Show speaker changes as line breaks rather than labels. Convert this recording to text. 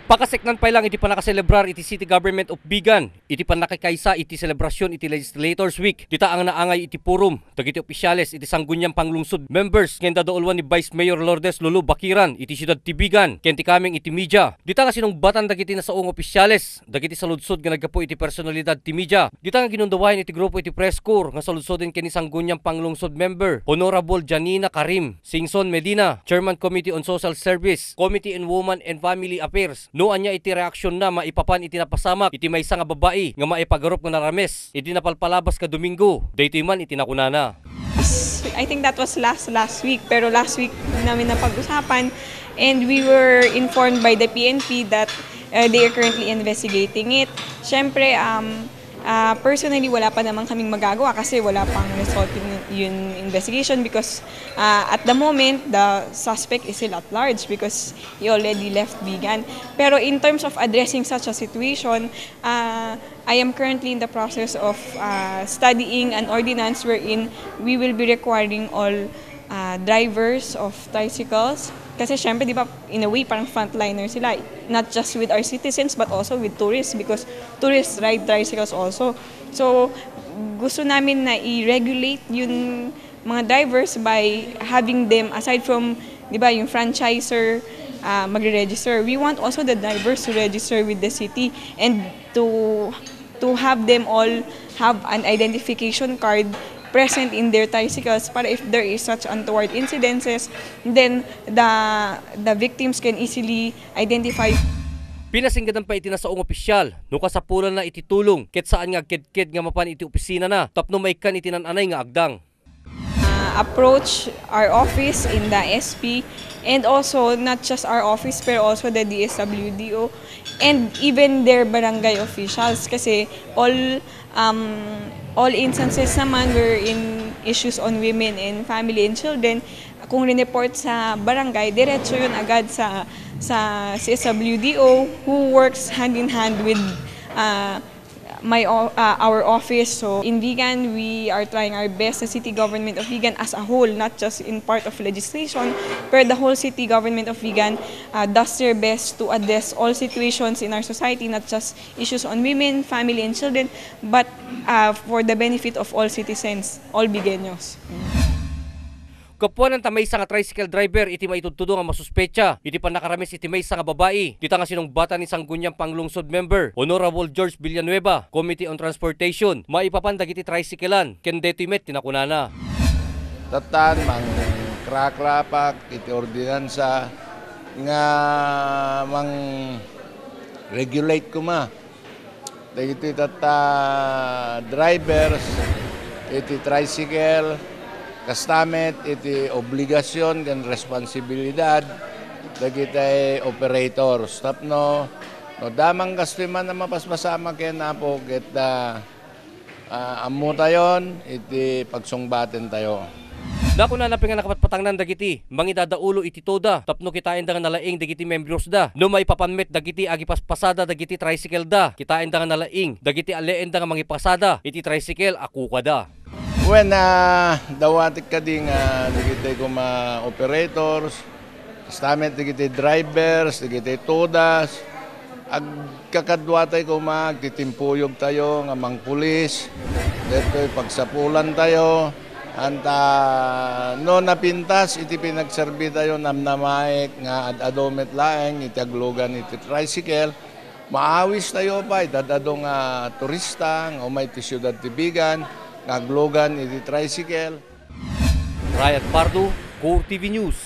Pakaseknan pa lang iti panakaselebrar iti City Government of Vigan. Iti panakikaysa iti selebrasyon iti Legislators Week. Dita ang naangay iti purum. Dagiti opisyales iti Sangguniang Panglungsod members. Ken dadoolwan ni Vice Mayor Lourdes Lulu Bakiran iti siyudad ti Vigan. Ken ti kaming iti media. Dita nga sinungbatan dagiti nasaong opisyales. Dagiti saludsod nga naggapo iti personalidad ti media. Dita nga ginundawayan iti grupo iti press corps nga saludsodin ken ni Sangguniang Panglungsod member Honorable Janina Karim Singson Medina, Chairman Committee on Social Service, Committee on Women and Family Affairs. Noan niya iti reaksyon na maipapan iti napasamak iti maysa nga babae nga maipagarup nga narames iti napalpalabas ka Domingo daytoy man iti nakunana.
I think that was last week, pero last week namin napag-usapan and we were informed by the PNP that they are currently investigating it. Syempre, personally, wala pa naman kaming magagawa kasi wala pang result yung investigation because at the moment, the suspect is still at large because he already left Vigan. Pero in terms of addressing such a situation, I am currently in the process of studying an ordinance wherein we will be requiring all drivers of tricycles. Kasi syempre, di ba, in a way, parang frontliner sila. Not just with our citizens, but also with tourists because tourists ride tricycles also. So, gusto namin na i-regulate yung mga drivers by having them, aside from, di ba, yung franchiser magre-register. We want also the drivers to register with the city and to have them all have an identification card present in their tricycles para if there is such untoward incidences, then the victims can easily identify.
Pinasinggadan pa iti nasaong opisyal, no kasapulan na iti tulong, ket saan nga ked nga mapan iti opisina na, tapno maikan iti nananay nga agdang.
Approach our office in the SP and also not just our office pero also the DSWDO and even their barangay officials kasi all instances naman were in issues on women and family and children. Kung rineport sa barangay, diretso yun agad sa CSWDO who works hand in hand with our office. So in Vigan, we are trying our best, the city government of Vigan as a whole, not just in part of legislation, but the whole city government of Vigan does their best to address all situations in our society, not just issues on women, family, and children, but for the benefit of all citizens, all Vigaños.
Kapuan ng tamaysa nga tricycle driver iti maitutudo nga masuspecha iti panakarames iti maysa nga babae dita nga sinungbatan ni Sangguniang Panglungsod member Honorable George Villanueva, Committee on Transportation, maipapandag iti tricyclean ken detoy met tinakunana.
Tatan mang kraklapak iti ordinansa nga mang regulate kuma dagiti tata drivers iti tricycle kastamet iti obligasyon ken responsibilidad dagiti operators tapno no damang gastoy man na mapaspasama ken apo ket ammo tayon iti pagsungbaten tayo.
Dako na naping nga nakapatpatangnan dagiti mangidadaulo iti toda tapno kitain da nga nalaing dagiti membros da no maipapanmet dagiti agipaspasada dagiti tricycle da kitain da nga nalaing dagiti aleen da nga mangipasada iti tricycle akuka da.
When dawatik ka ding digitay ko operators, stamet digitay drivers, digitay todas, ag kakadwatay ko titimpuyog tayo nga mang pulis, deto'y pagsapulan tayo, anta no napintas iti pinagserbi tayo namnamaik nga ad-adomet laeng iti aglugan iti tricycle, maawis tayo pa dadado nga turista nga umay ti siyudad ti Vigan, ngaglogan iti tricycle.
Ryan Pardo, Core TV News.